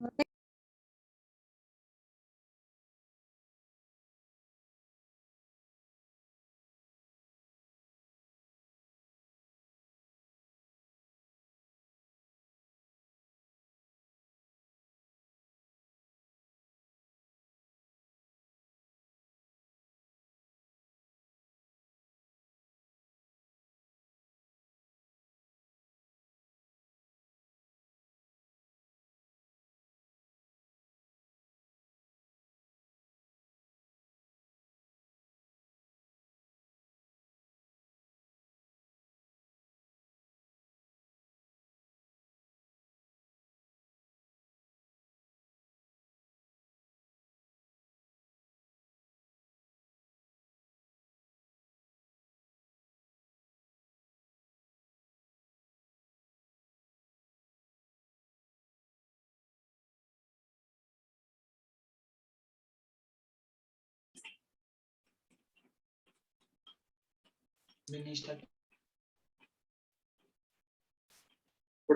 Good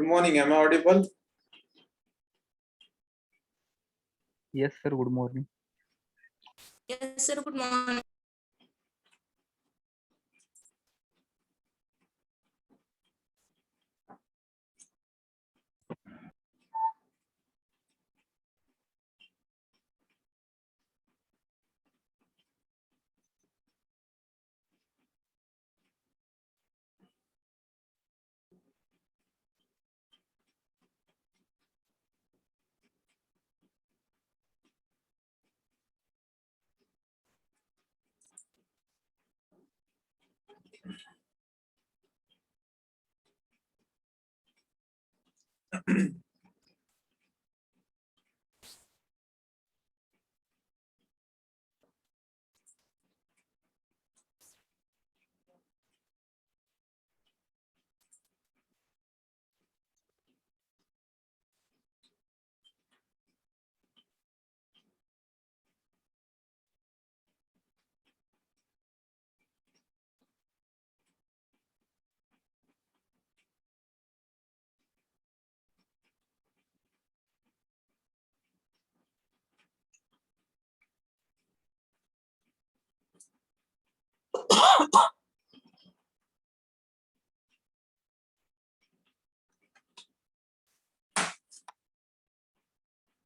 morning. Am I audible? Yes, sir. Good morning. Yes, sir. Good morning.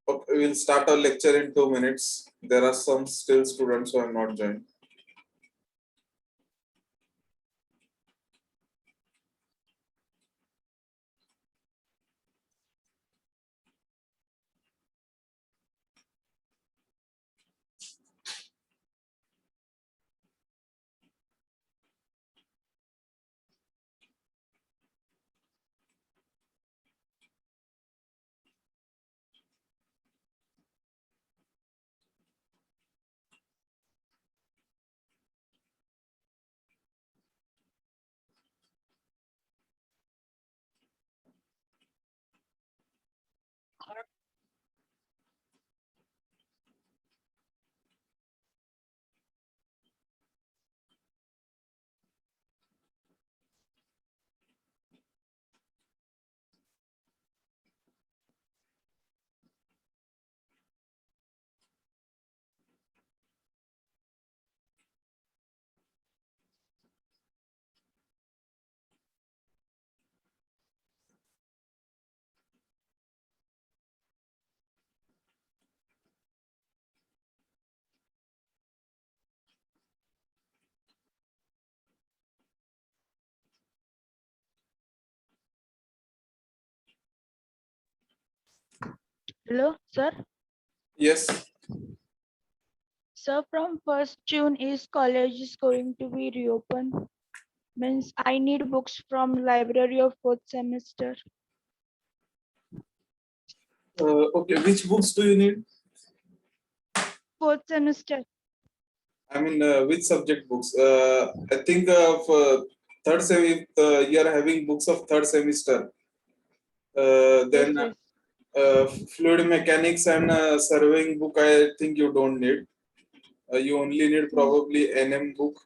Okay, we'll start our lecture in 2 minutes. There are some still students who have not joined. Hello, sir. Yes. Sir, from 1st June is college is going to be reopened. Means I need books from library of 4th semester. Okay. Which books do you need? 4th semester. I mean, which subject books? I think for third sem, if you are having books of third semester, then Yes. fluid mechanics and surveying book, I think you don't need. You only need probably NM book,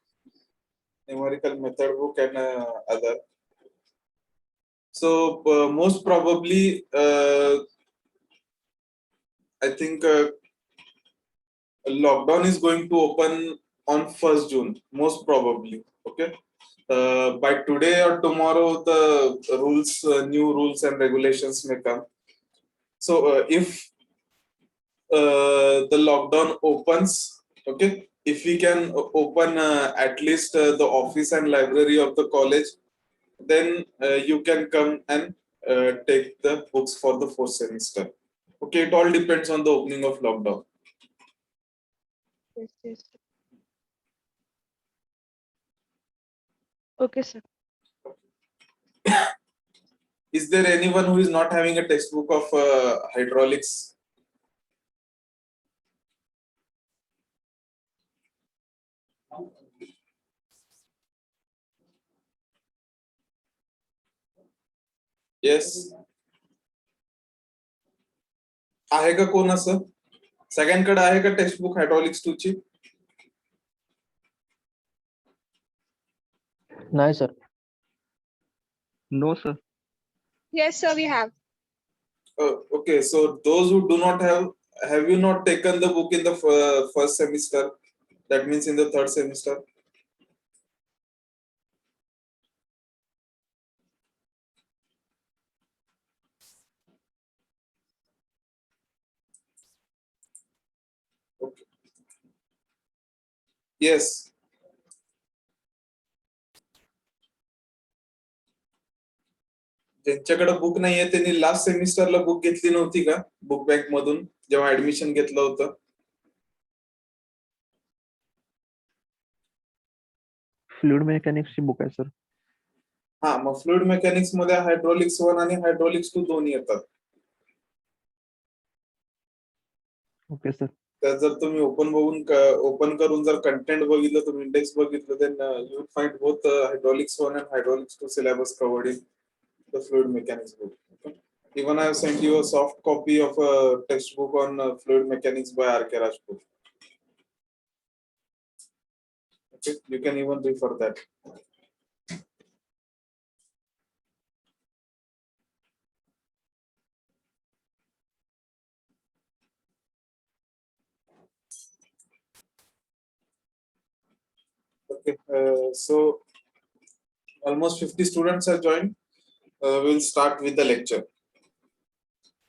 numerical method book, and other. So most probably I think lockdown is going to open on 1st June, most probably. Okay. By today or tomorrow, the rules, new rules and regulations may come. So if the lockdown opens, okay, if we can open at least the office and library of the college, then you can come and take the books for the 4th semester. Okay, it all depends on the opening of lockdown. Yes, yes. Okay, sir. Is there anyone who is not having a textbook of hydraulics? Yes. आहे का कोण असं? सगळ्यांकडे आहे का textbook hydraulics 2 ची? नाही sir. No, sir. Yes, sir, we have. Okay, so those who do not have you not taken the book in the 1st semester? That means in the 3rd semester. Okay. Yes. ज्यांच्याकडे book नाहीये त्यांनी last सेमिस्टरला book घेतली नव्हती का book bank मधून जेव्हा admission घेतलं होतं? फ्लुइड मेकॅनिक्स ची बुक आहे सर. हा, मग फ्लुइड मेकॅनिक्स मध्ये हायड्रॉलिक्स 1 आणि हायड्रॉलिक्स 2 दोन्ही येतात. Okay sir. तर जर तुम्ही ओपन करून जर कंटेंट बघितलं, तुम्ही इंडेक्स बघितलं, then you will find both hydraulics 1 and hydraulics 2 syllabus covered in the fluid mechanics book. Okay? Even I have sent you a soft copy of a textbook on fluid mechanics by R.K. Rajput. Okay, you can even refer that. Okay, so almost 50 students have joined. We'll start with the lecture.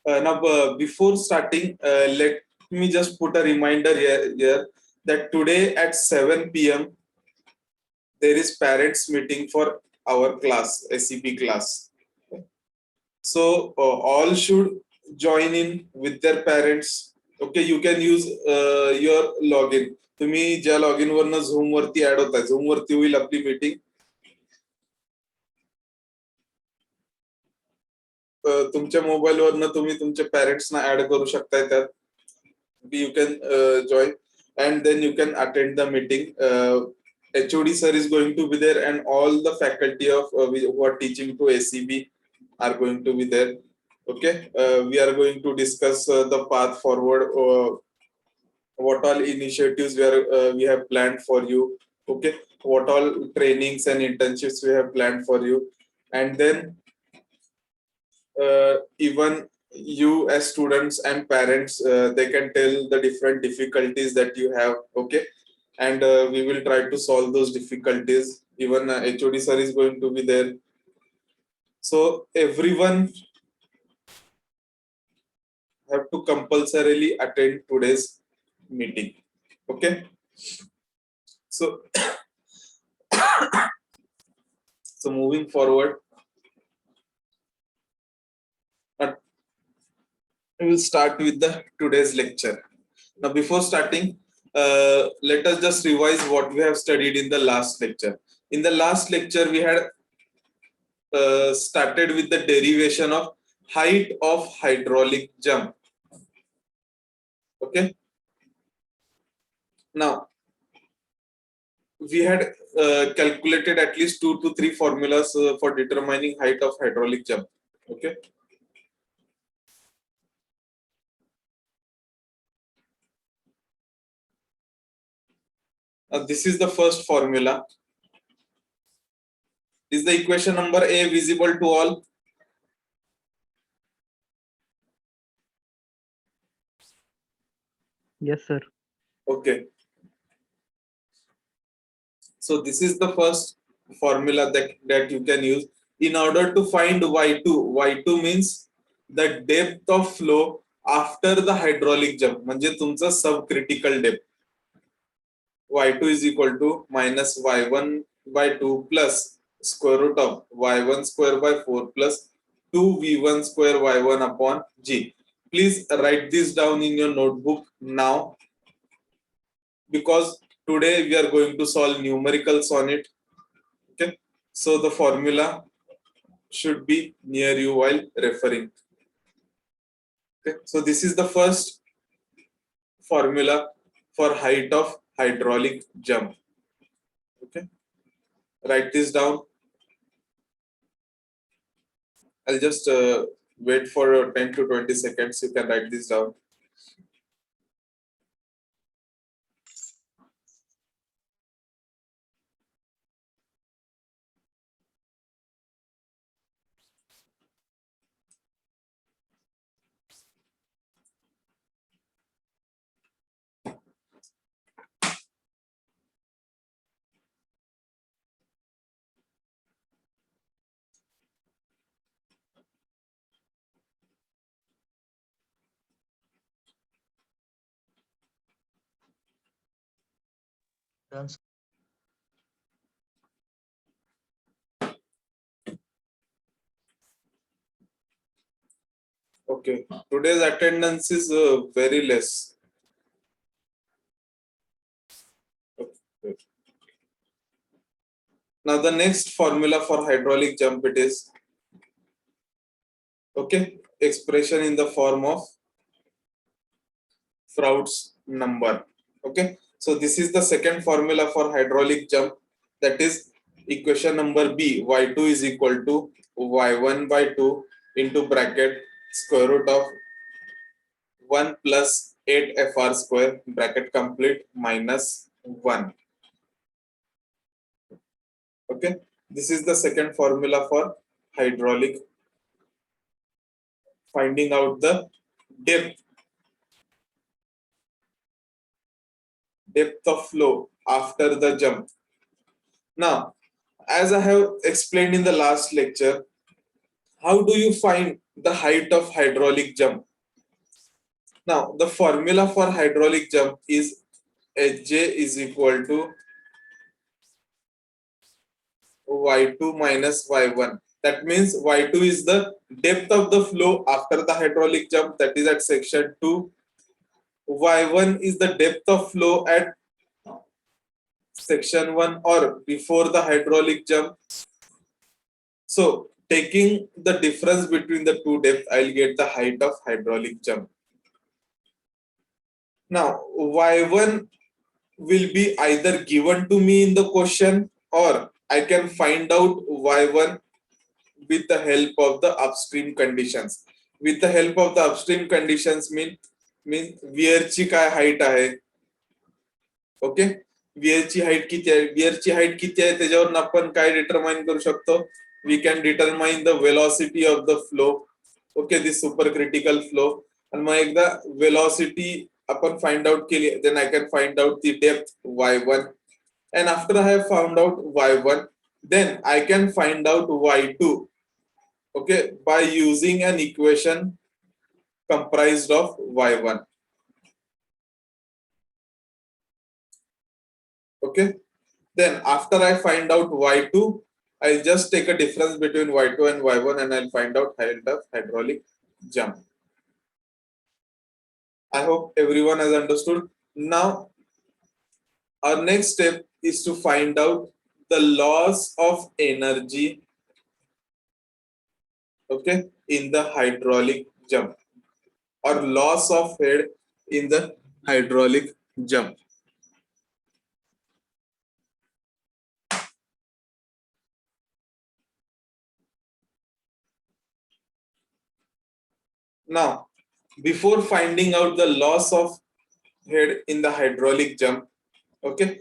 Now, before starting, let me just put a reminder here that today at 7 p.m. there is parents meeting for our class, SCP class. So all should join in with their parents. Okay, you can use your login. तुम्ही ज्या login वरनं झूम वरती add होता, झूम वरती होईल आपली मीटिंग. तुमच्या मोबाईल वरनं तुम्ही तुमच्या पेरेंट्सना ऍड करू शकताय त्यात. You can join and then you can attend the meeting. HOD sir is going to be there and all the faculty of who are teaching to SCB are going to be there. Okay, we are going to discuss the path forward, what all initiatives we have planned for you. Okay, what all trainings and internships we have planned for you, and then even you as students and parents, they can tell the different difficulties that you have. Okay, and we will try to solve those difficulties. Even HOD sir is going to be there. So everyone have to compulsorily attend today's meeting. Okay, so so moving forward, we will start with the today's lecture. Now, before starting, let us just revise what we have studied in the last lecture. In the last lecture, we had started with the derivation of height of hydraulic jump. Okay. Now, we had calculated at least 2 to 3 formulas for determining height of hydraulic jump. Okay. This is the first formula. Is the equation number A visible to all? Yes, sir. Okay. So this is the first formula that you can use in order to find Y2. Y2 means the depth of flow after the hydraulic jump. म्हणजे तुमचा subcritical depth. Y2 is equal to minus Y1 by 2 plus square root of Y1 square by 4 plus 2V1 square Y1 upon G. Please write this down in your notebook now, because today we are going to solve numericals on it. Okay, so the formula should be near you while referring. Okay, so this is the first formula for height of hydraulic jump. Okay, write this down. I'll just wait for 10 to 20 seconds. You can write this down. Okay, today's attendance is very less. Okay. Now the next formula for hydraulic jump, it is, okay, expression in the form of Froude's number. Okay, so this is the second formula for hydraulic jump, that is equation number B. Y2 is equal to Y1 by 2 into bracket square root of 1 plus 8 FR square bracket complete minus 1. Okay, this is the second formula for hydraulic, finding out the depth of flow after the jump. Now, as I have explained in the last lecture, how do you find the height of hydraulic jump? Now, the formula for hydraulic jump is Hj is equal to Y2 minus Y1. That means Y2 is the depth of the flow after the hydraulic jump, that is at section 2. Y1 is the depth of flow at section 1 or before the hydraulic jump. So taking the difference between the two depths, I'll get the height of hydraulic jump. Now Y1 will be either given to me in the question, or I can find out Y1 with the help of the upstream conditions. With the help of the upstream conditions mean wear ची काय height आहे. Okay, wear ची height किती आहे, wear ची height किती आहे त्याच्यावरून आपण काय डिटरमाइन करू शकतो. We can determine the velocity of the flow. Okay, this supercritical flow. आणि मग एकदा velocity आपण find out केली, then I can find out the depth Y1. And after I have found out Y1, then I can find out Y2. Okay, by using an equation comprised of Y1. Okay, then after I find out Y2, I just take a difference between Y2 and Y1 and I'll find out height of hydraulic jump. I hope everyone has understood. Now, our next step is to find out the loss of energy, okay, in the hydraulic jump, or loss of head in the hydraulic jump. Now, before finding out the loss of head in the hydraulic jump, okay,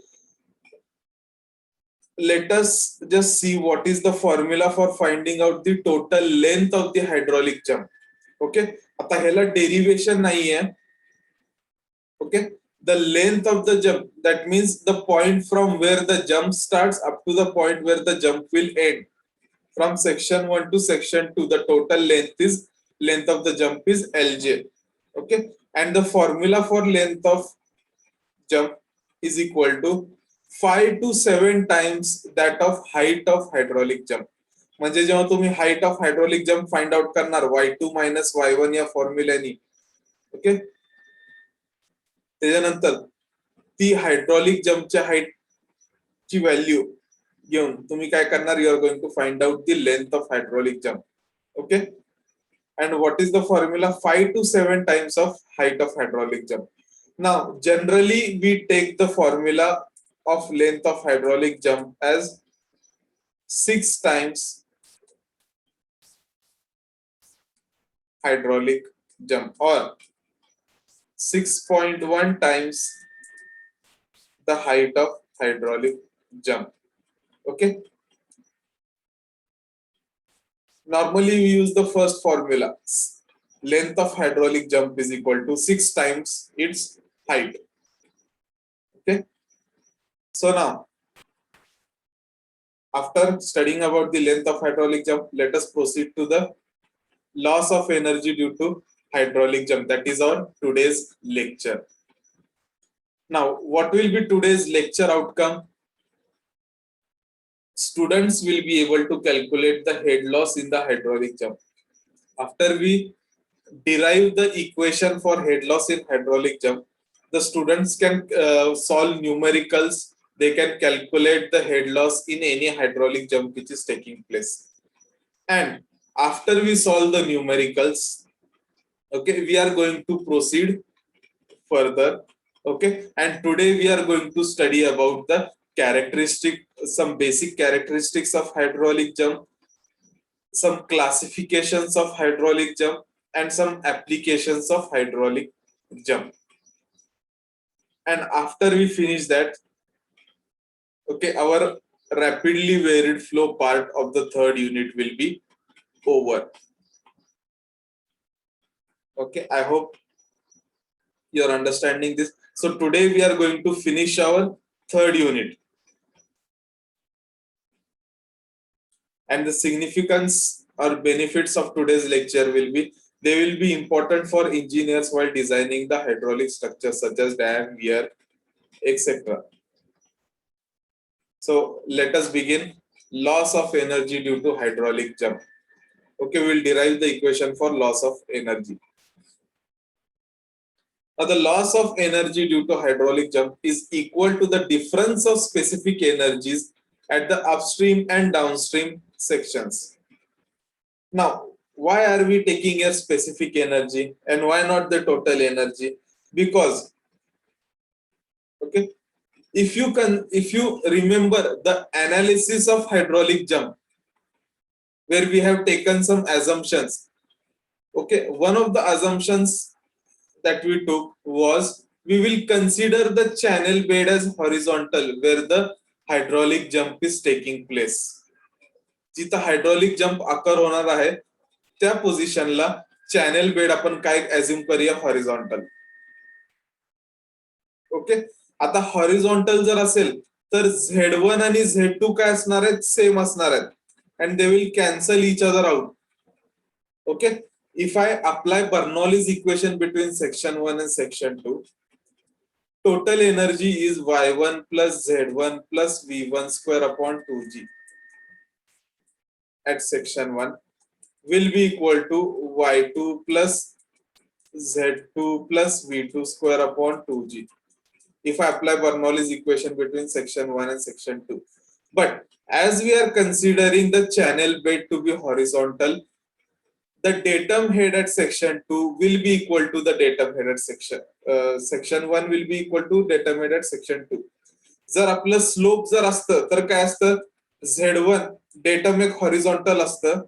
let us just see what is the formula for finding out the total length of the hydraulic jump. Okay, आता ह्याला derivation नाही आहे, Okay, the length of the jump, that means the point from where the jump starts up to the point where the jump will end. From section 1 to section 2, the total length of the jump is Lj. Okay, and the formula for length of jump is equal to 5 to 7 times that of height of hydraulic jump. म्हणजे जेव्हा तुम्ही height of hydraulic jump find out करणार y2 minus y1 या फॉर्म्युल्यानी, okay, त्याच्यानंतर ती hydraulic जंपच्या height ची व्हॅल्यू घेऊन तुम्ही काय करणार, you are going to find out the length of hydraulic jump. Okay, and what is the formula? 5 to 7 times of height of hydraulic jump. Now generally we take the formula of length of hydraulic jump as 6 times hydraulic jump or 6.1 times the height of hydraulic jump. Okay, normally we use the first formula. Length of hydraulic jump is equal to 6 times its height. Okay, so now after studying about the length of hydraulic jump, let us proceed to the loss of energy due to hydraulic jump. That is our today's lecture. Now what will be today's lecture outcome? Students will be able to calculate the head loss in the hydraulic jump. After we derive the equation for head loss in hydraulic jump, the students can solve numericals. They can calculate the head loss in any hydraulic jump which is taking place. And after we solve the numericals, okay, we are going to proceed further. Okay, and today we are going to study about the some basic characteristics of hydraulic jump, some classifications of hydraulic jump, and some applications of hydraulic jump. And after we finish that, okay, our rapidly varied flow part of the third unit will be over. Okay, I hope you're understanding this. So today we are going to finish our third unit. And the significance or benefits of today's lecture will be, they will be important for engineers while designing the hydraulic structures such as dam, weir, etc. So let us begin. Loss of energy due to hydraulic jump. Okay, we'll derive the equation for loss of energy. Now the loss of energy due to hydraulic jump is equal to the difference of specific energies at the upstream and downstream sections. Now, why are we taking a specific energy and why not the total energy? Because, okay, if you remember the analysis of hydraulic jump, where we have taken some assumptions. Okay, one of the assumptions that we took was we will consider the channel bed as horizontal where the hydraulic jump is taking place. जिथं hydraulic jump occur होणार आहे त्या पोझिशनला channel bed आपण काय assume करूया, horizontal. Okay, आता horizontal जर असेल तर Z1 आणि Z2 काय असणार आहेत, सेम असणार आहेत, and they will cancel each other out. Okay, if I apply Bernoulli's equation between section 1 and section 2, total energy is Y1 plus Z1 plus V1 square upon 2G at section 1 will be equal to Y2 plus Z2 plus V2 square upon 2G. If I apply Bernoulli's equation between section 1 and section 2. But as we are considering the channel bed to be horizontal, the datum head at section 2 will be equal to the datum head at section 1 will be equal to datum head at section 2. जर आपलं slope जर असतं तर काय असतं, Z1 datum एक horizontal असतं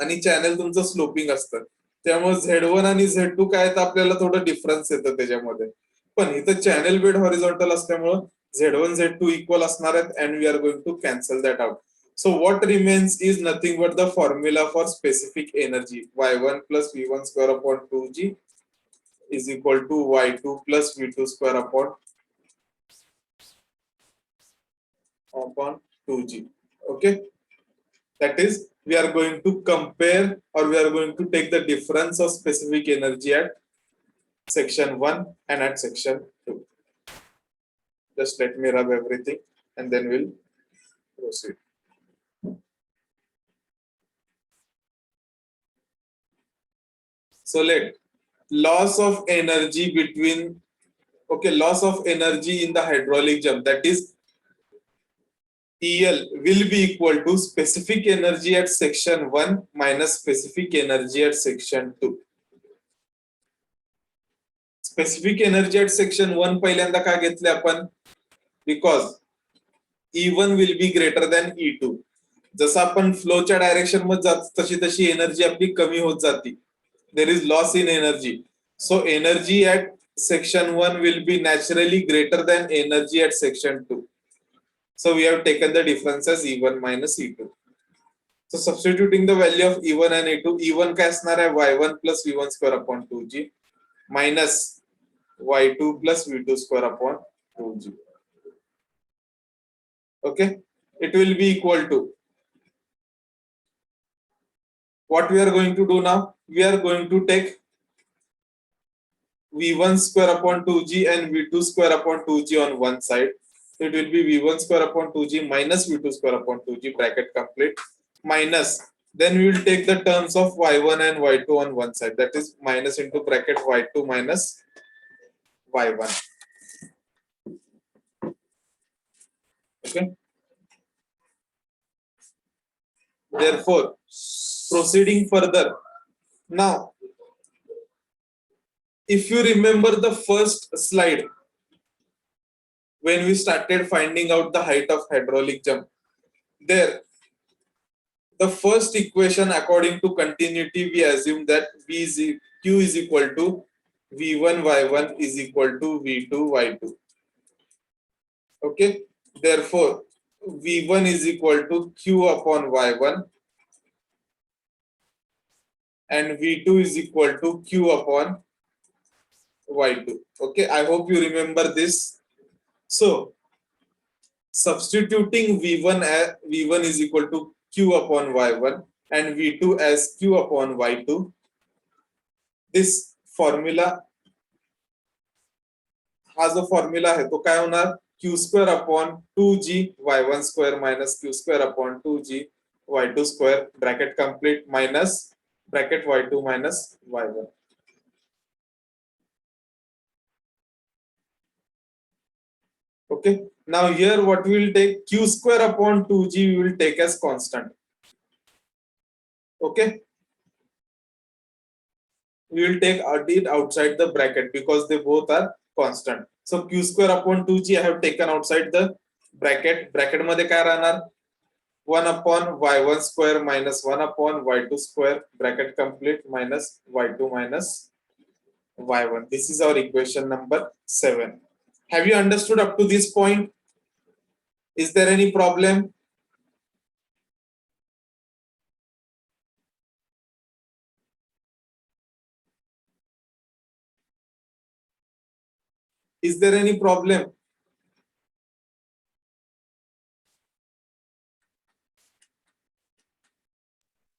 आणि चॅनल तुमचं स्लोपिंग असतं, त्यामुळे Z1 आणि Z2 काय तर आपल्याला थोडं डिफरन्स येतं त्याच्यामध्ये. पण इथं चॅनल बेड हॉरिझॉन्टल असल्यामुळे Z1 Z2 इक्वल असणार आहेत and we are going to cancel that out. So what remains is nothing but the formula for specific energy, Y1 plus V1 square upon 2G is equal to y2 plus v2 square upon 2g. Okay, that is, we are going to compare, or we are going to take the difference of specific energy at section 1 and at section 2. Just let me rub everything and then we'll proceed. So let loss of energy between, loss of energy in the hydraulic jump, that is EL, will be equal to specific energy at section 1 minus specific energy at section 2. Specific energy at section 1 पहिल्यांदा का घेतले आपण, because E1 will be greater than E2. जसं आपण फ्लोच्या direction मध्ये जात तशी तशी एनर्जी आपली कमी होत जाती. There is loss in energy. So energy at section 1 will be naturally greater than energy at section 2. So we have taken the difference as E1 minus E2. So substituting the value of E1 and E2, E1 काय असणार आहे y1 plus v1 square upon 2g minus y2 plus v2 square upon 2g. Okay, it will be equal to, what we are going to do now, we are going to take v1 square upon 2g and v2 square upon 2g on one side. So it will be v1 square upon 2g minus v2 square upon 2g, bracket complete, minus, then we will take the terms of y1 and y2 on one side, that is minus into bracket y2 minus y1. Okay, therefore proceeding further, now if you remember the first slide when we started finding out the height of hydraulic jump, there the first equation according to continuity, we assume that q is equal to v1 y1 is equal to v2 y2. Okay, therefore v1 is equal to q upon y1 and v2 is equal to q upon y2. Okay, I hope you remember this. So substituting v1 as v1 is equal to q upon y1 and v2 as q upon y2, this formula has a formula है, तो काय होणार q square upon 2g y1 square minus q square upon 2g y2 square, bracket complete, minus bracket y2 minus y1. Okay, now here what we will take, q square upon 2g we will take as constant. Okay, we will take it outside the bracket because they both are constant. So q square upon 2g I have taken outside the bracket. Bracket मध्ये काय राहणार 1 upon y1 square minus 1 upon y2 square, bracket complete, minus y2 minus y1. This is our equation number 7. Have you understood up to this point? Is there any problem? Is there any problem?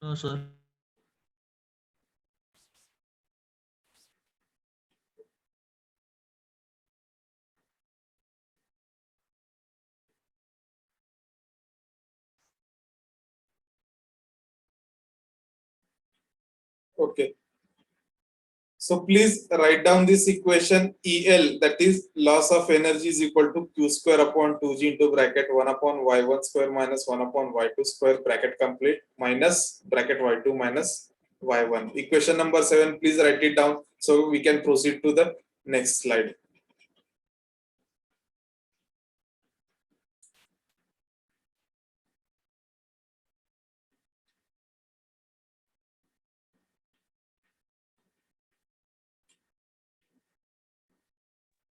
No, sir. Okay. So please write down this equation EL, that is loss of energy, is equal to q square upon 2g into bracket 1 upon y1 square minus 1 upon y2 square, bracket complete, minus bracket y2 minus y1. Equation number 7, please write it down so we can proceed to the next slide.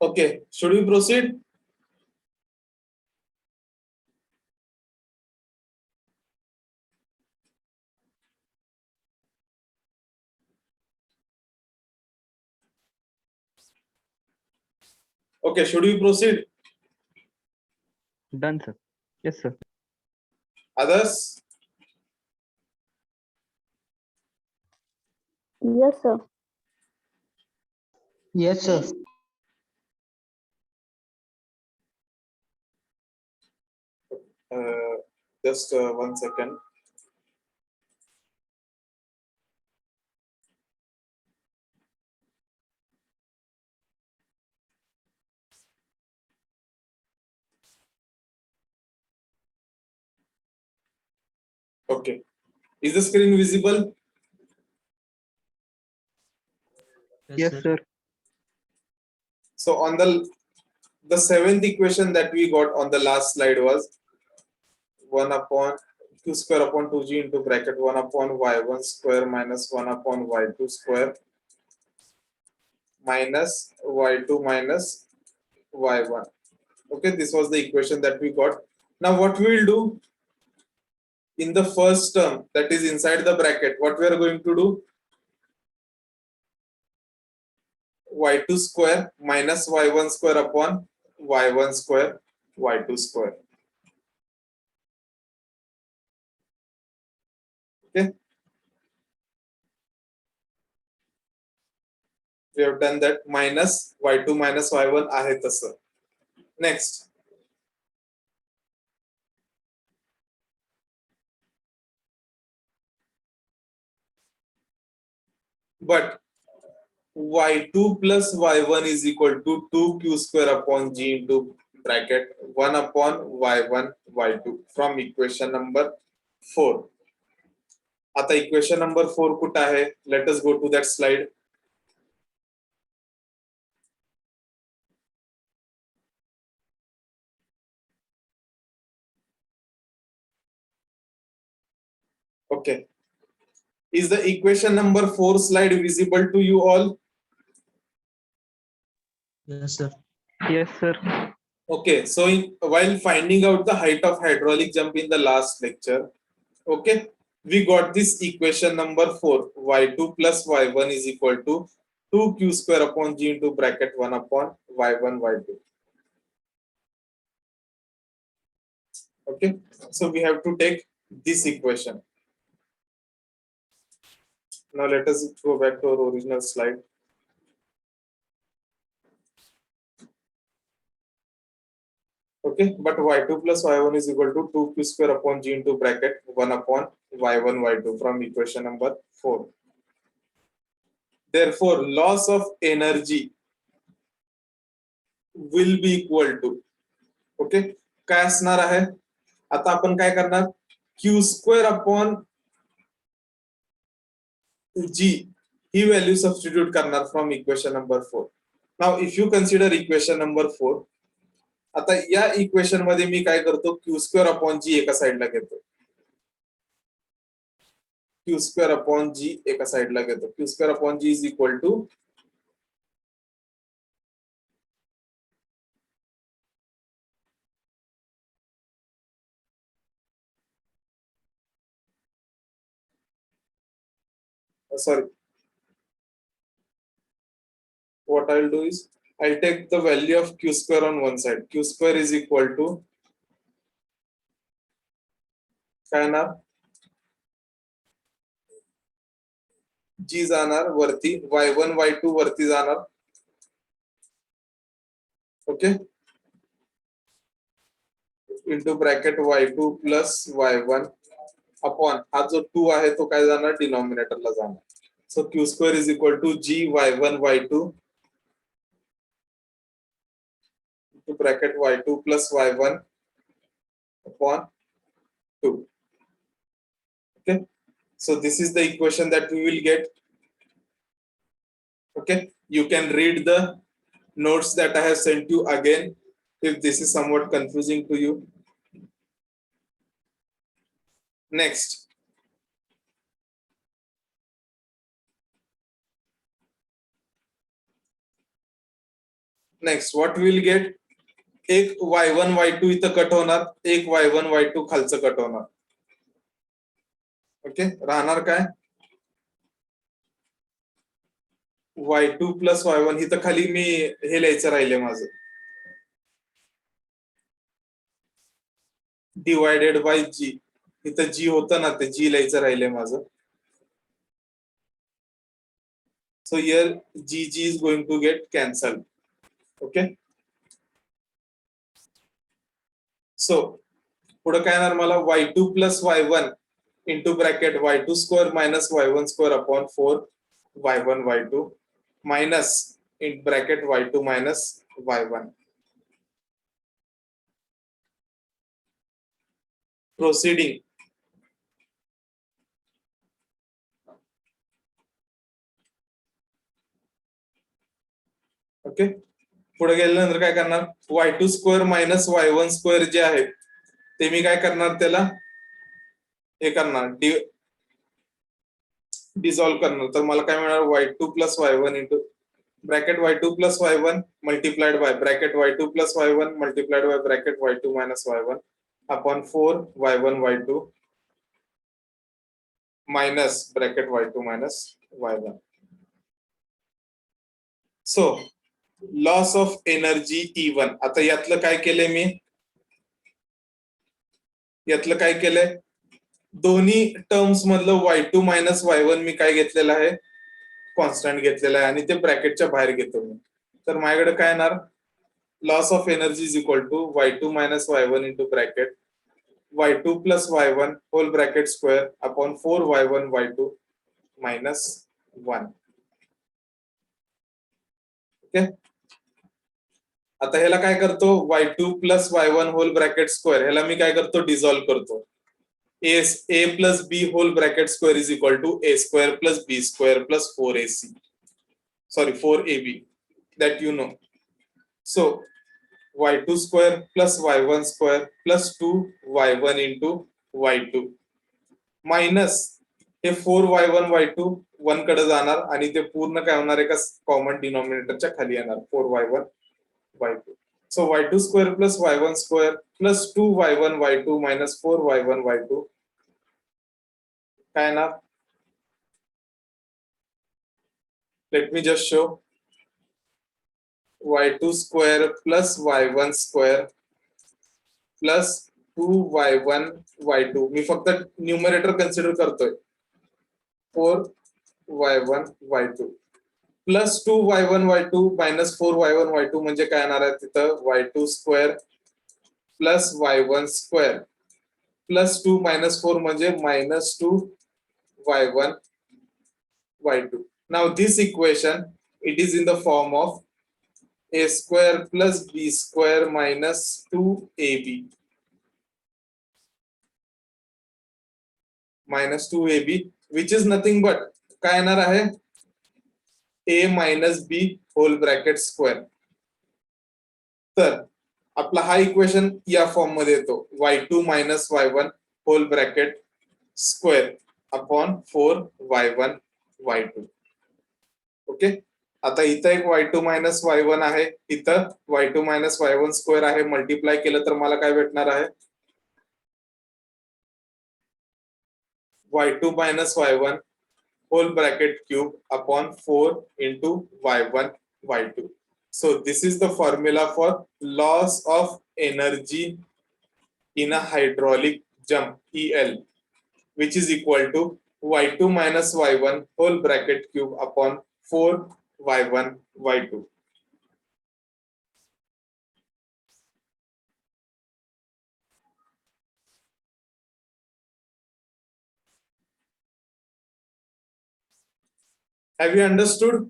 Okay, should we proceed? Okay, should we proceed? Done, sir. Yes, sir. Others? Yes, sir. Yes, sir. Just 1 second. Okay. Is the screen visible? Yes, sir. So on the seventh equation that we got on the last slide was 1 upon q square upon 2g into bracket 1 upon y1 square minus 1 upon y2 square minus y2 minus y1. Okay, this was the equation that we got. Now what we will do in the first term, that is inside the bracket, what we are going to do, y2 square minus y1 square upon y1 square y2 square. Okay, we have done that. Minus y2 minus y1 आहे तसं. Next, but y2 plus y1 is equal to 2q square upon g into bracket 1 upon y1 y2 from equation number 4. आता equation number 4 कुठं आहे? Let us go to that slide. Okay. Is the equation number 4 slide visible to you all? Yes, sir. Yes, sir. Okay, so while finding out the height of hydraulic jump in the last lecture, okay, we got this equation number 4, y2 plus y1 is equal to 2q square upon g into bracket 1 upon y1 y2. Okay, so we have to take this equation. Now let us go back to our original slide. Okay, but y2 plus y1 is equal to 2q square upon g into bracket 1 upon y1 y2 from equation number 4. Therefore, loss of energy will be equal to, okay, काय असणार आहे? आता आपण काय करणार? q square upon g ही value substitute करणार from equation number 4. Now if you consider equation number 4, आता या इक्वेशन मध्ये मी काय करतो, q स्क्वेअर अपॉन g एका साइडला घेतो, q स्क्वेअर अपॉन g एका साइडला घेतो. q square upon g is equal to sorry, what I'll do is I'll take the value of q square on one side. q square is equal to काय ना, g जाणार वरती, y1 y2 वरती जाणार. Okay, into bracket y2 plus y1 upon हा जो 2 आहे तो काय जाणार, डिनॉमिनेटरला जाणार. So q square is equal to g y1 y2 into bracket y2 plus y1 upon 2. Okay, so this is the equation that we will get. Okay, you can read the notes that I have sent you again if this is somewhat confusing to you. Next, what we will get, एक y1 y2 इथं cut होणार, एक y1 y2 खालचं cut होणार. Okay, राहणार काय, y2 plus y1 इथं खाली मी हे लिहायचं राहिले माझं, डिवायडेड बाय जी. इथं जी होतं ना, ते जी लिहायचं राहिलंय माझं. So here G is going to get cancelled. Okay. So पुढे काय येणार मला y2 plus y1 into bracket y2 square minus y1 square upon 4 y1 y2 minus in bracket y2 minus y1. Proceeding. Okay. पुढे गेल्यानंतर काय करणार y2 square minus y1 square जे आहे ते मी काय करणार त्याला हे करणार डिसॉल्व करणार. तर मला काय मिळणार y2 plus y1 into bracket y2 plus y1 multiplied by bracket y2 plus y1 multiplied by bracket y2 minus y1 upon 4 y1 y2 minus bracket y2 minus y1. So loss of energy E1. आता यातलं काय केलंय मी दोन्ही terms मधलं y2 minus y1 मी काय घेतलेलं आहे constant घेतलेला आहे आणि ते ब्रॅकेटच्या बाहेर घेतो मी. तर माझ्याकडे काय येणार loss of energy is equal to y2 minus y1 into bracket y2 plus y1 whole bracket square upon 4 y1 y2 minus 1. Okay. आता ह्याला काय करतो y2 plus y1 whole bracket square ह्याला मी काय करतो डिसॉल्व करतो. a plus b whole bracket square is equal to a square plus b square plus 4ac. Sorry, 4ab. That you know. So y2 square plus y1 square plus 2y1 into y2 minus hey 4y1 y2 1 कडे जाणार आणि ते पूर्ण काय होणार एका common डिनॉमिनेटरच्या खाली येणार 4y1 y2. So y2 square plus y1 square plus 2y1 y2 minus 4y1 y2 काय ना. Let me just show y2 square plus y1 square plus 2y1 y2 मी फक्त न्यूमरेटर कन्सिडर करतोय 4y1 y2 plus 2y1 y2 minus 4y1 y2 म्हणजे काय येणार आहे तिथं y2 square plus y1 square plus 2 minus 4 म्हणजे minus 2y1 y2. Now this equation it is in the form of a square plus b square minus 2ab which is nothing but काय येणार आहे a minus b whole bracket square. तर आपला हा equation या form मध्ये येतो y2 minus y1 whole bracket square upon 4y1 y2. Okay. आता इथं एक y2 मायनस y1 आहे इथं y2 मायनस y1 स्क्वेअर आहे मल्टिप्लाय केलं तर मला काय भेटणार आहे y2 minus y1 whole bracket cube upon 4 into y1 y2. So this is the formula for loss of energy in a hydraulic jump EL, which is equal to y2 minus y1 whole bracket cube upon 4 y1 y2. Have you understood?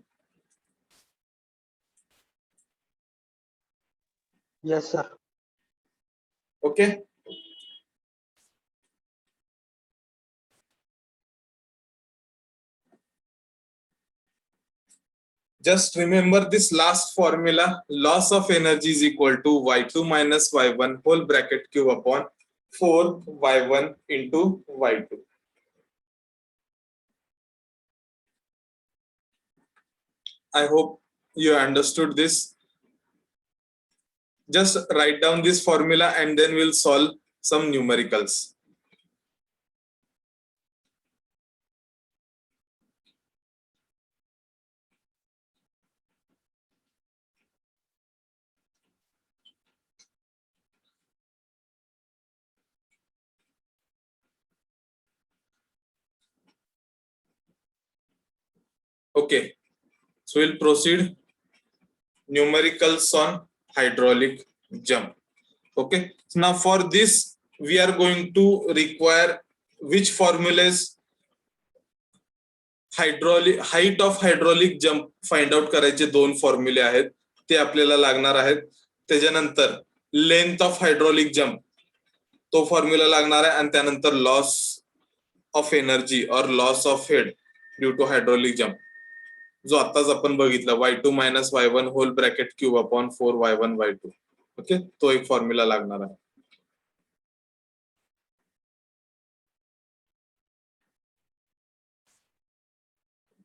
Yes, sir. Okay. Just remember this last formula, loss of energy is equal to y2 minus y1 whole bracket cube upon 4 y1 into y2. I hope you understood this. Just write down this formula and then we'll solve some numericals. Okay, so we'll proceed numericals on hydraulic jump. Okay, so now for this we are going to require which formulas hydraulic height of hydraulic jump find out करायचे दोन फॉर्म्युले आहेत ते आपल्याला लागणार आहेत. त्याच्यानंतर length of hydraulic jump तो फॉर्म्युला लागणार आहे आणि त्यानंतर लॉस ऑफ एनर्जी और loss of head due to hydraulic jump जो आताच आपण बघितला y2 - y1 whole bracket cube upon 4y1 y2. Okay, तो एक फॉर्म्युला लागणार आहे.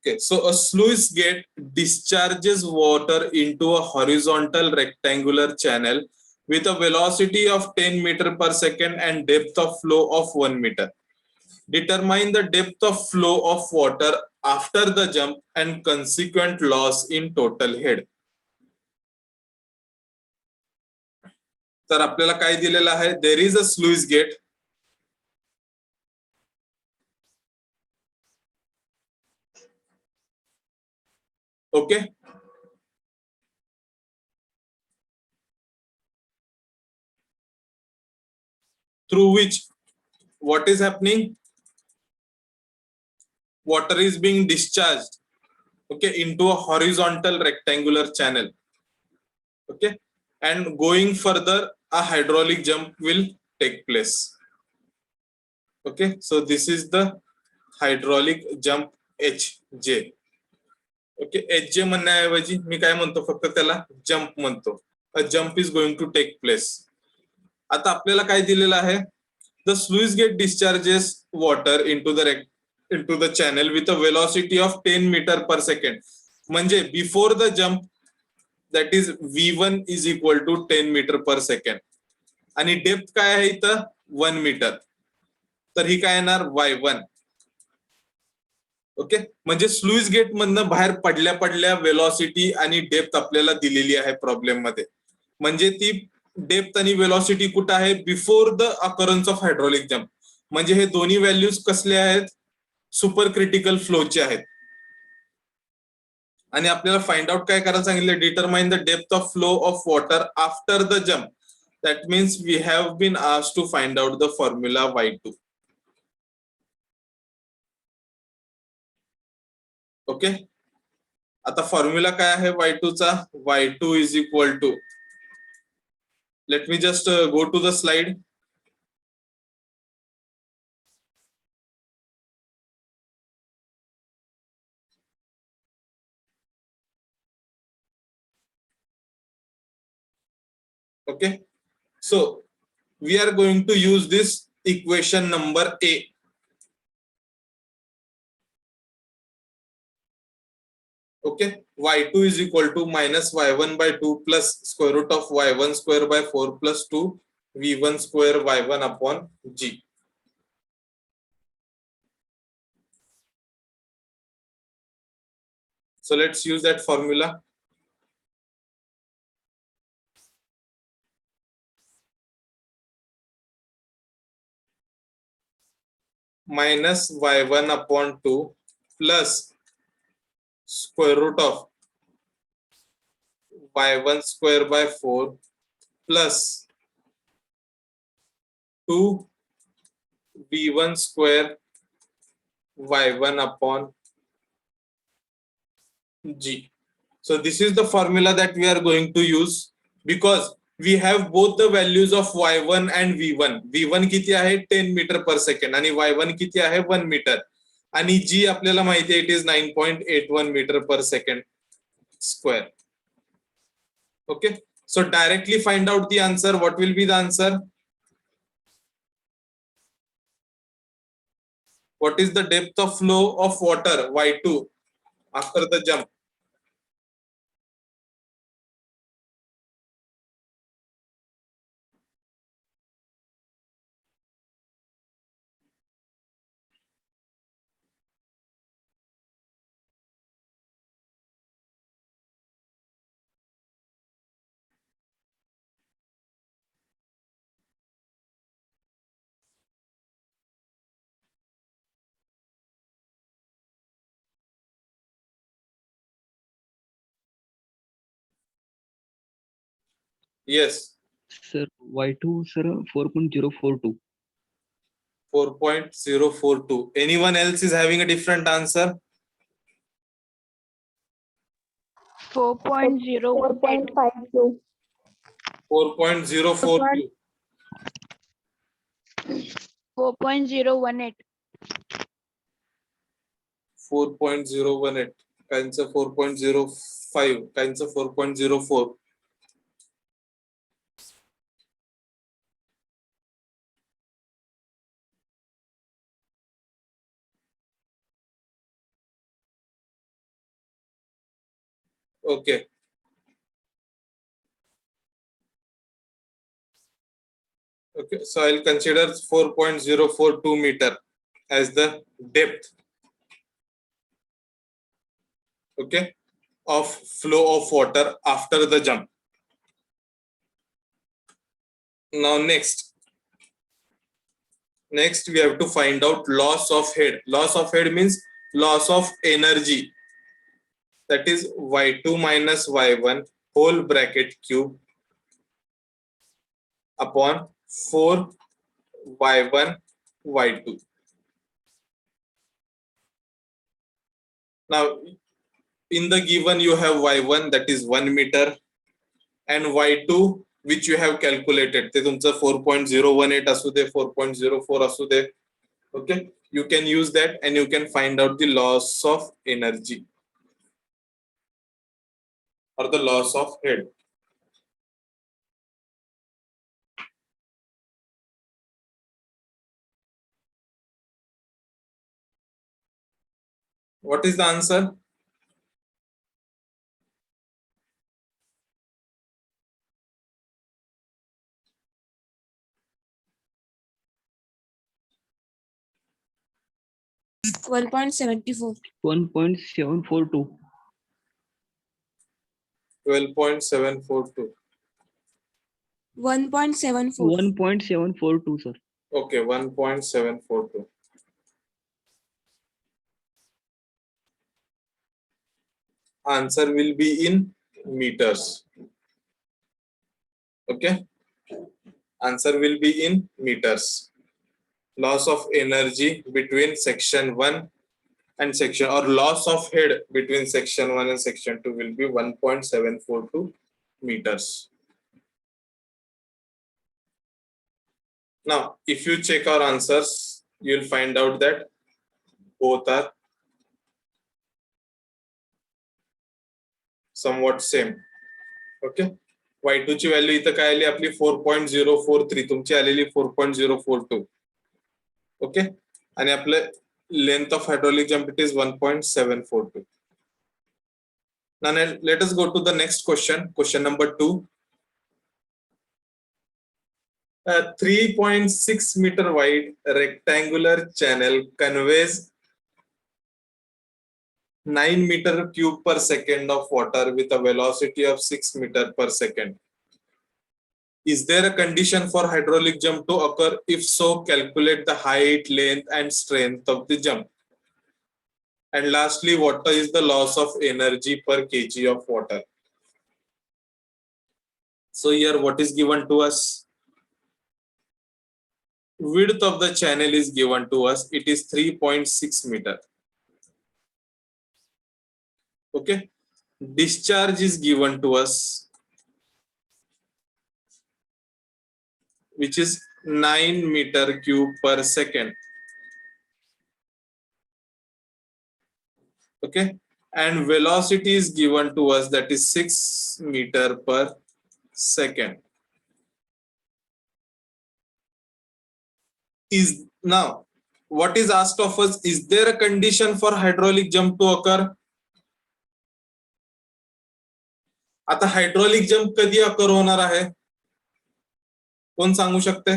Okay, so a sluice gate discharges water into a horizontal rectangular channel with a velocity of 10 meter per second and depth of flow of 1 meter. Determine the depth of flow of water after the jump and consequent loss in total head. तर आपल्याला काय दिलेलं आहे? There is a sluice gate. Okay. Through which what is happening? Water is being discharged, okay, into a horizontal rectangular channel. Okay, and going further a hydraulic jump will take place. Okay, so this is the hydraulic jump HJ. Okay, HJ म्हणण्याऐवजी मी काय म्हणतो, फक्त त्याला jump म्हणतो. A jump is going to take place. आता आपल्याला काय दिलेलं आहे? The sluice gate discharges water into the channel with a velocity of 10 meter per second. म्हणजे before the jump that is V1 is equal to 10 meter per second. आणि depth काय आहे इथं 1 मीटर. तर ही काय येणार y1. ओके, म्हणजे sluice gate मधनं बाहेर पडल्या वेलॉसिटी आणि डेप्थ आपल्याला दिलेली आहे प्रॉब्लेम मध्ये. म्हणजे ती डेप्थ आणि वेलॉसिटी कुठं आहे? Before the occurrence of hydraulic jump. म्हणजे हे दोन्ही व्हॅल्यूज कसले आहेत? सुपर क्रिटिकल फ्लोचे आहेत. आणि आपल्याला फाइंड आउट काय करायला सांगितलं? Determine the depth of flow of water after the jump. That means we have been asked to find out the formula y2. Okay, आता फॉर्म्युला काय आहे y2 चा? y2 is equal to, let me just go to the slide. Okay, so we are going to use this equation number A. Okay, y2 is equal to minus y1 by 2 plus square root of y1 square by 4 plus 2 v1 square y1 upon g. So let's use that formula. Minus y1 upon 2 plus square root of y1 square by 4 plus 2 v1 square y1 upon g. So this is the formula that we are going to use because we have both the values of y1 and v1. v1 किती आहे 10 metre पर second आणि y1 किती आहे 1 metre आणि g आपल्याला माहिती आहे इट इज 9.81 मीटर पर second square. Okay, so directly find out the answer. What will be the answer? What is the depth of flow of water y2 after the jump? Yes. Sir, Y2, sir, 4.042. 4.042. Anyone else is having a different answer? 4.018. 4.52. 4.042. 4.018. 4.018. काहींचं 4.05. काहींचं 4.04. Okay. Okay, so I'll consider 4.042 meter as the depth, okay, of flow of water after the jump. Now next we have to find out loss of head. Loss of head means loss of energy. That is y2 minus y1 whole bracket cube upon 4 y1 y2. Now in the given you have y1 that is 1 meter and y2 which you have calculated ते तुमचं 4.018 असू दे 4.04 असू दे. Okay, you can use that and you can find out the loss of energy or the loss of head. What is the answer? One point 74. 1.742. 12.742. 1.74. 1.742, sir. Okay, 1.742. Answer will be in meters. Okay, answer will be in meters. Loss of energy between section 1 and section or loss of head between section 1 and section 2 will be 1.742 meters. Now, if you check our answers, you'll find out that both are somewhat same. Okay, y2 ची value इथं काय आली आपली 4.043, तुमची आलेली 4.042. Okay, आणि आपलं length of hydraulic jump it is 1.742. Now let us go to the next question. Question number 2. A 3.6 meter wide rectangular channel conveys 9 meter cube per second of water with a velocity of 6 meter per second. Is there a condition for hydraulic jump to occur? If so, calculate the height, length, and strength of the jump. And lastly, what is the loss of energy per kg of water? So here what is given to us? Width of the channel is given to us. It is 3.6 meter. Okay. Discharge is given to us, which is 9 meter cube per second. Okay, and velocity is given to us, that is 6 meter per second. Is now what is asked of us? Is there a condition for hydraulic jump to occur? आता hydraulic jump कधी अकर होणार आहे, कोण सांगू शकते?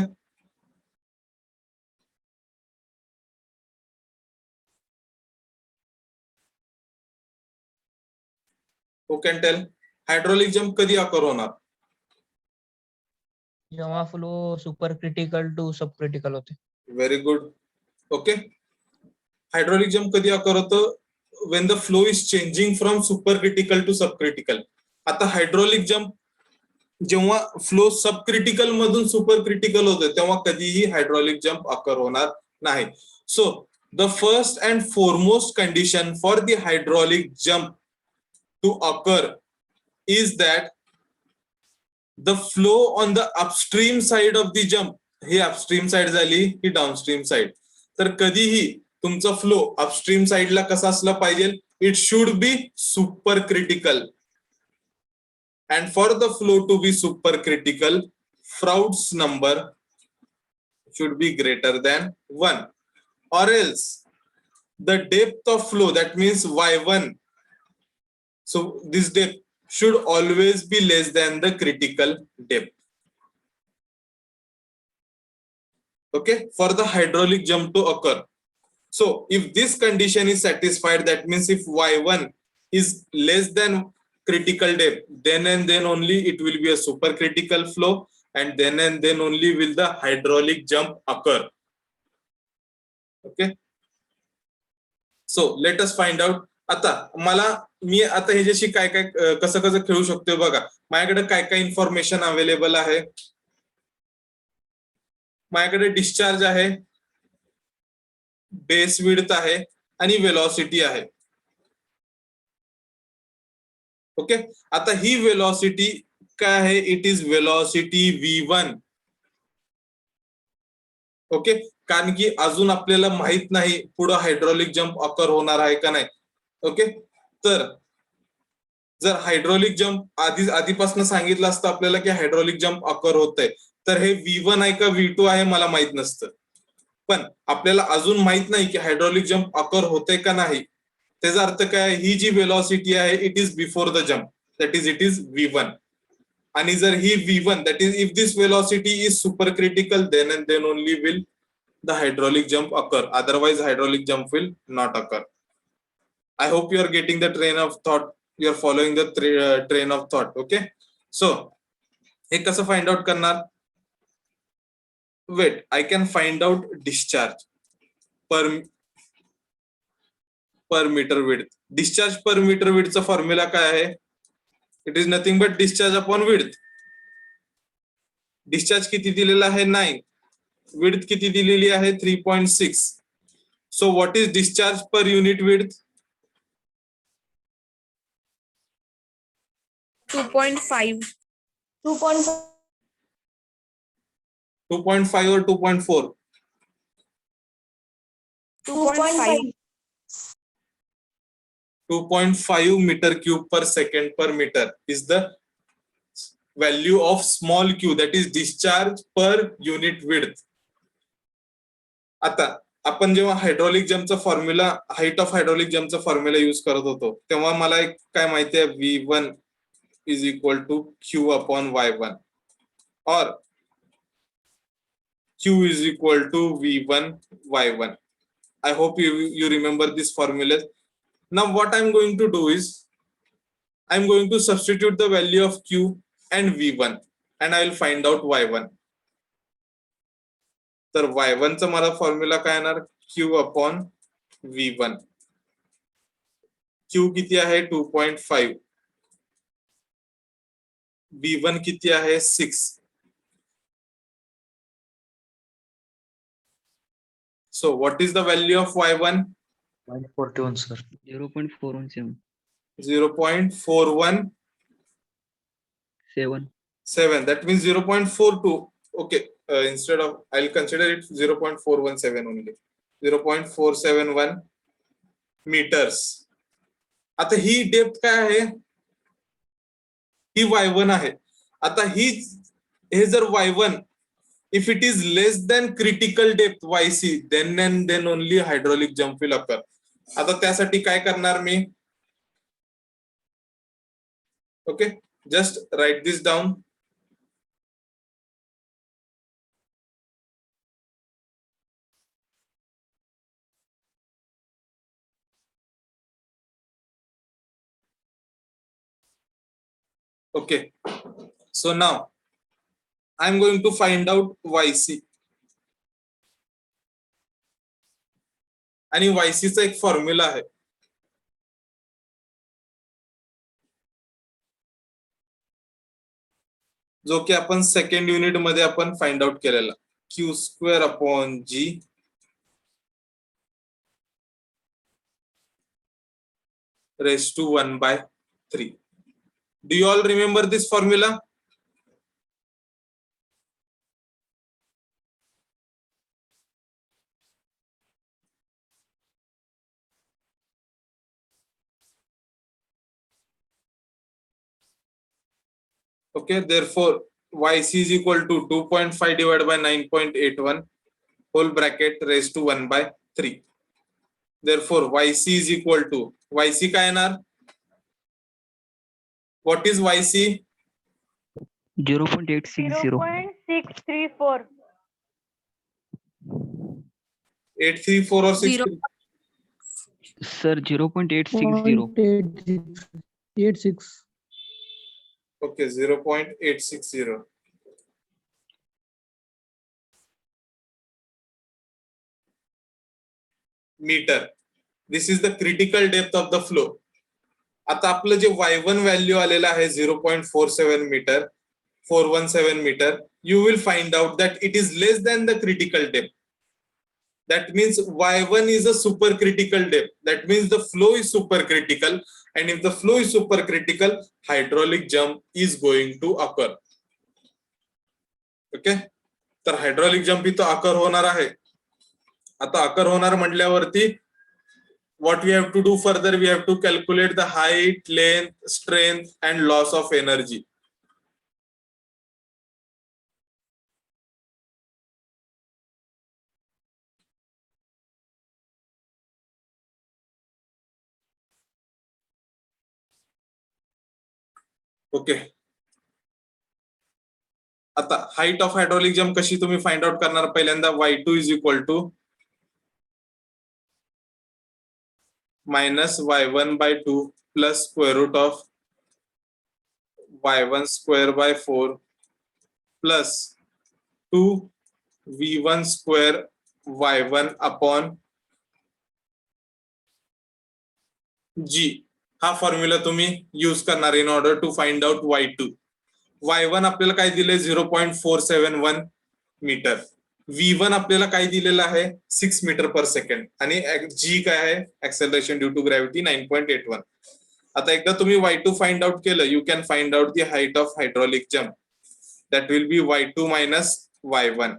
Who can tell? Hydraulic jump कधी अकर होणार? जेव्हा फ्लो सुपर क्रिटिकल टू सब क्रिटिकल होते. Very good. Okay, hydraulic jump कधी अकर होतो? when the flow is changing from super critical to subcritical. आता हायड्रॉलिक जंप जेव्हा फ्लो सब क्रिटिकल मधून सुपर क्रिटिकल होतं तेव्हा कधीही हायड्रॉलिक जंप अकर होणार नाही. So the first and foremost condition for the hydraulic jump to occur is that the flow on the upstream side of the jump, ही upstream side झाली, ही downstream side. तर कधीही तुमचा फ्लो अपस्ट्रीम साइडला कसा असला पाहिजे, it should be super critical. And for the flow to be supercritical, Froude's number should be greater than 1, or else the depth of flow, that means y1, so this depth should always be less than the critical depth. Okay, for the hydraulic jump to occur. So if this condition is satisfied, that means if y1 is less than critical depth, then and then only it will be a supercritical flow, and then only will the hydraulic jump occur. Okay, so let us find out. आता मी आता ह्याच्याशी काय काय कसं कसं खेळू शकतोय बघा. माझ्याकडे काय काय इन्फॉर्मेशन अवेलेबल आहे. माझ्याकडे डिस्चार्ज आहे, बेस विड्थ आहे आणि वेलॉसिटी आहे. ओके, आता ही वेलॉसिटी काय आहे, it is velocity v1. Okay, कारण की अजून आपल्याला माहित नाही पुढे हायड्रॉलिक जंप अकर होणार आहे का नाही. ओके, तर जर हायड्रॉलिक जंप आधीपासून सांगितलं असतं आपल्याला की हायड्रॉलिक जंप अकर होतंय, तर हे v1 आहे का v2 आहे मला माहित नसतं. पण आपल्याला अजून माहित नाही की हायड्रॉलिक जंप अकर होतंय का नाही. त्याचा अर्थ काय, ही जी वेलॉसिटी आहे it is before the jump, that is it is v1. आणि जर ही v1, that is if this velocity is supercritical, then and then only will the hydraulic jump occur, otherwise hydraulic jump will not occur. I hope you are getting the train of thought, you are following the train of thought. Okay, so हे कसं find out करणार. Wait, I can find out discharge per meter width. Discharge per meter width चा formula काय आहे, it is nothing but discharge upon width. Discharge किती दिलेला आहे 9, width किती दिलेली आहे 3.6. So what is discharge per unit width, 2.5. 2.5 or 2.4? 2.5. 2.5 meter cube per second per meter is the value of small q, that is discharge per unit width. आता आपण जेव्हा hydraulic जंपचा फॉर्म्युला, हाईट ऑफ हायड्रॉलिक जंपचा formula use करत होतो, तेव्हा मला एक काय माहिती आहे, v1 is equal to q upon y1, or q is equal to v1 y1. I hope you remember this formula. Now what I'm going to do is I'm going to substitute the value of q and v1 and I will find out y1. तर y1 चा मला formula काय येणार, q upon v1. q किती आहे 2.5, v1 किती आहे 6. So what is the value of y1? 0.41 sir. 0.417. 0.417. That means 0.42. Okay, instead of, I'll consider it 0.417 only. 0.471 meters. आता ही डेप्थ काय आहे, ही y1 आहे. आता हे जर y1, if it is less than critical depth yc, then and then only hydraulic jump will occur. आता त्यासाठी काय करणार मी, okay, just write this down. Okay, so now I'm going to find out yc. आणि yc चा एक formula आहे. जो की आपण सेकंड युनिट मध्ये आपण फाइंड आउट केलेला q square upon g raised to 1/3. Do you all remember this formula? Okay, therefore yc is equal to 2.5 divided by 9.81 whole bracket raised to 1/3. Therefore yc is equal to yc काय येणार? What is yc? 0.860. 0.634. 834 or 6? Sir, 0.860. 86. Okay, 0.860. Meter. This is the critical depth of the flow. आता आपलं जे y1 value आलेलं आहे 0.47 metre 417 metre you will find out that it is less than the critical depth. That means y1 is a supercritical depth. That means the flow is supercritical, and if the flow is supercritical, hydraulic jump is going to occur. Okay, तर hydraulic jump इथं occur होणार आहे. आता occur होणार म्हटल्यावरती what we have to do further, we have to calculate the height, length, strength and loss of energy. Okay, आता height of hydraulic jump कशी तुम्ही फाइंड आउट करणार? पहिल्यांदा y2 is equal to minus y1 by 2 plus square root of y1 square by 4 plus 2 v1 square y1 upon g. हा formula तुम्ही use करणार in order to find out y2. y1 आपल्याला काय दिले 0.471 metre. v1 आपल्याला काय दिलेलं आहे 6 मीटर पर सेकंड आणि g काय आहे ऍक्सेलरेशन ड्यू टू ग्रॅव्हिटी 9.81. आता एकदा तुम्ही y2 फाइंड आउट केलं you can find out the height of hydraulic jump. That will be y2 minus y1.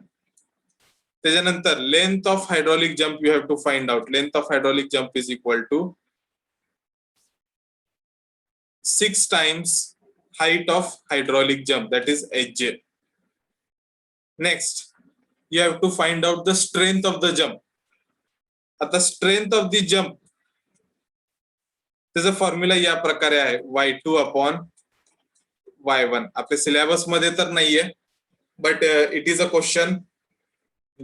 त्याच्यानंतर length of hydraulic jump you have to find out. Length of hydraulic jump is equal to 6 times height of hydraulic jump, that is hj. Next you have to find out the strength of the jump. आता strength of the jump त्याचा formula या प्रकारे आहे y2 upon y1. आपल्या syllabus मध्ये तर नाहीये but it is a question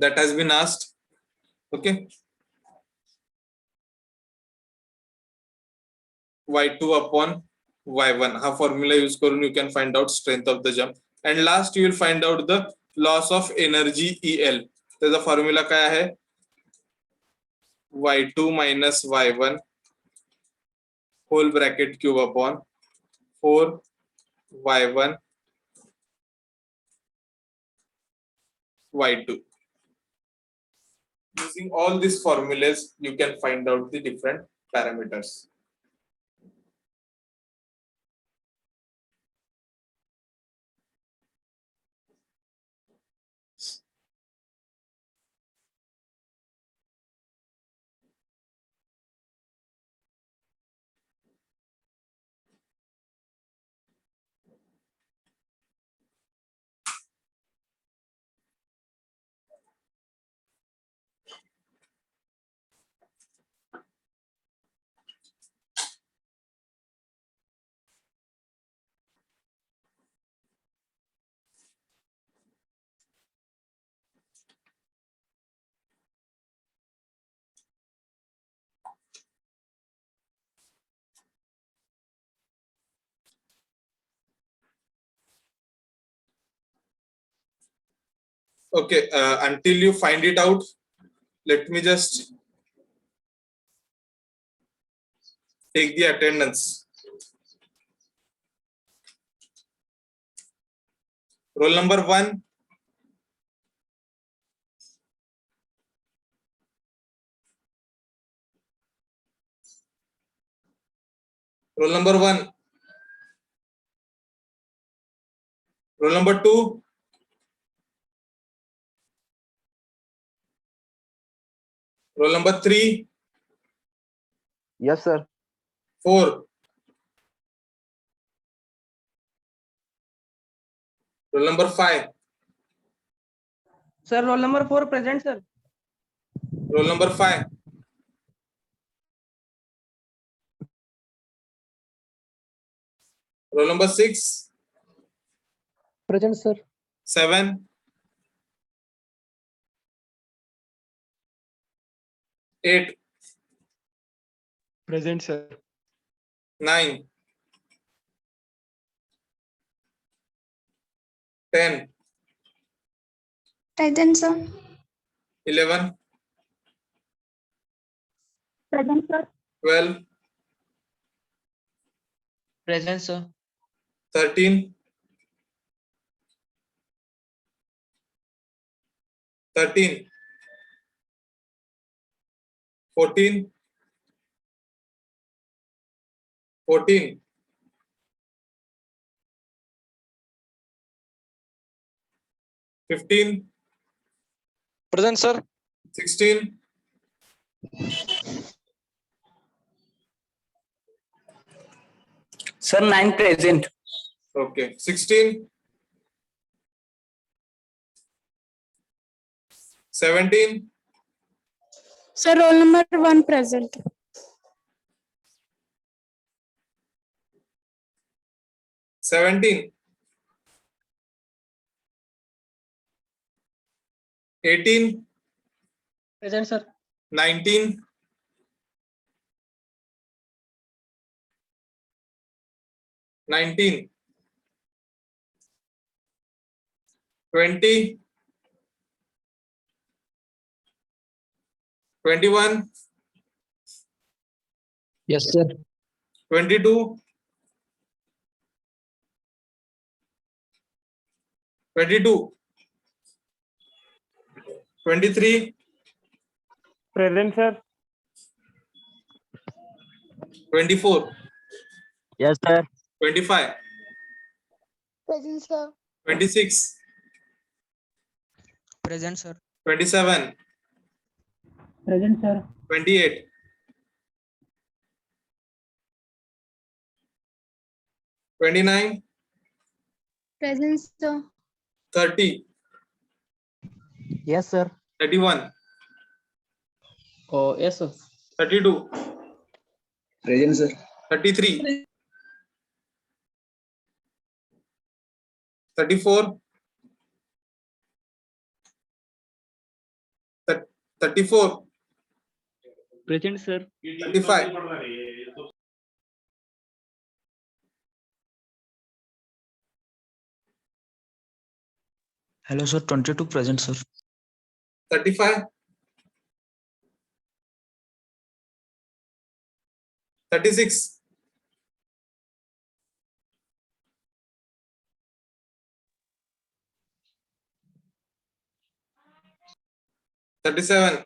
that has been asked. Okay, y2 upon y1 हा फॉर्म्युला यूज करून you can find out strength of the jump. And last you will find out the loss of energy EL. त्याचा formula काय आहे y2 minus y1 whole bracket cube upon 4 y1 y2. Using all these formulas you can find out the different parameters. Okay, until you find it out, let me just take the attendance. Roll number 1. Roll number 1. Roll number 2. Roll number 3. Yes, sir. 4. Roll number 5. Sir, roll number 4 present, sir. Roll number 5. Roll number 6. Present, sir. 7. 8. Present, sir. 9. 10. Present, sir. 11. Present, sir. 12. Present, sir. 13. 13. 14. 14. 15. Present, sir. 16. 9 present. Okay. 16. 17. Sir, roll number 1 present. 17. 18. Present, sir. 19. 19. 20. 21. Yes, sir. 22. 22. 23. Present, sir. 24. Yes, sir. 25. Present, sir. 26. Present, sir. 27. Present, sir. 28. 29. Present, sir. 30. Yes, sir. 31. Oh, yes, sir. 32. Present, sir. 33. 34. 34. Present, sir. 35. Hello, sir. 22 present, sir. 35. 36. 37.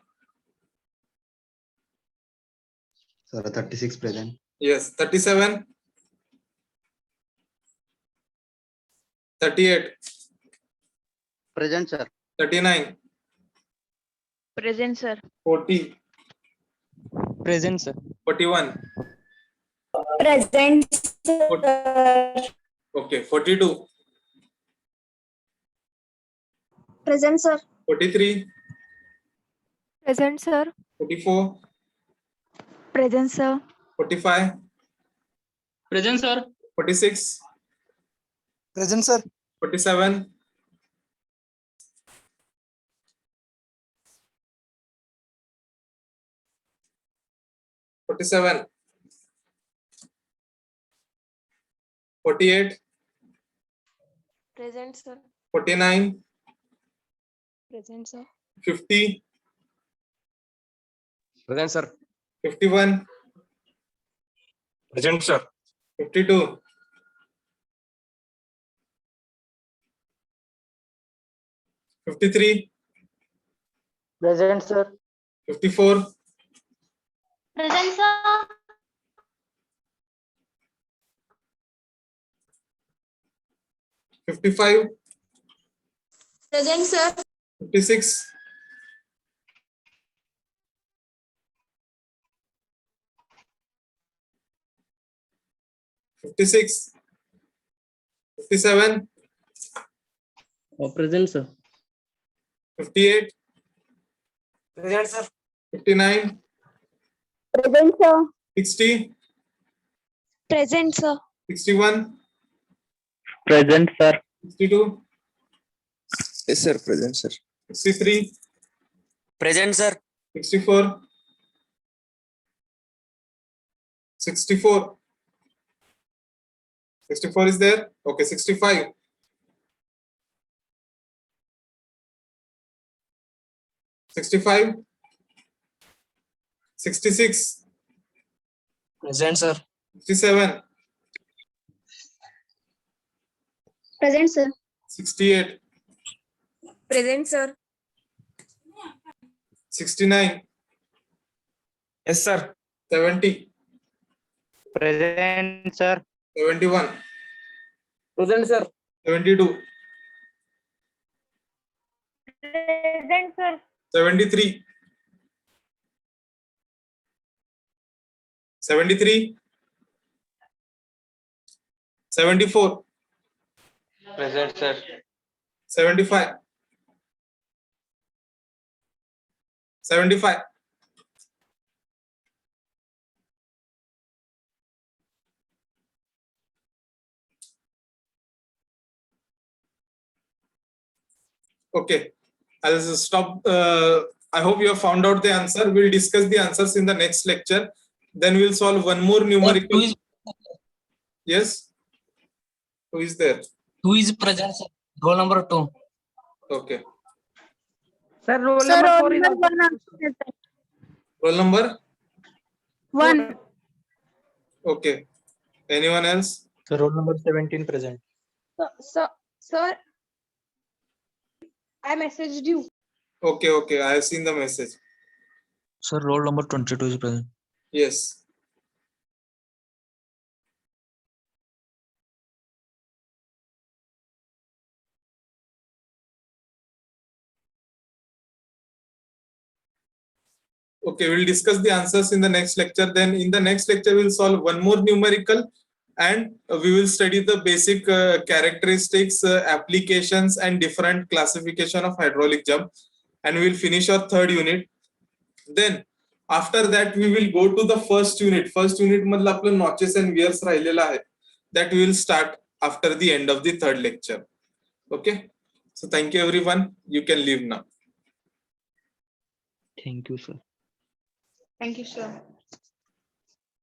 Sir, 36 present. Yes. 37. 38. Present, sir. 39. Present, sir. 40. Present, sir. 41. Present, Okay. 42. Present, sir. 43. Present, sir. 44. Present, sir. 45. Present, sir. 46. Present, sir. 47. 47. 48. Present, sir. 49. Present, sir. 50. Present, sir. 51. Present, sir. 52. 53, Present, sir. 54, Present, sir. 55, Present, sir. 56, 56, 57, Present, sir. 58, Present, sir. 59, Present, sir. 60, Present, sir. 61, Present, sir. 62, Yes, sir. Present, sir. 63, Present, sir. 64, 64, 64 is there. Okay, 65, 65, 66, Present, sir. 67, Present, sir. 68, Present, sir. 69, Yes, sir. 70, Present, sir. 71, Present, sir. 72, Present, sir. 73, 73, 74, Present, sir. 75, 75, okay. I'll just stop. I hope you have found out the answer. We'll discuss the answers in the next lecture. Then we'll solve one more numerical. Yes. Who is there? Who is present, sir? Roll number 2. Okay. Sir, roll Sir, number roll 4 is number also 1 also present. Roll number. 1. Okay. Anyone else? So roll number 17 present. Sir, I messaged you. Okay. Okay. I have seen the message. Sir, roll number 22 is present. Yes. Okay, we'll discuss the answers in the next lecture. Then in the next lecture, we'll solve one more numerical and we will study the basic characteristics, applications and different classification of hydraulic jump. And we'll finish our third unit. Then after that, we will go to the first unit. First unit madla आपलं notches and wears राहिलेला आहे. That we will start after the end of the third lecture. Okay. So thank you everyone. You can leave now. Thank you, sir. Thank you, sir.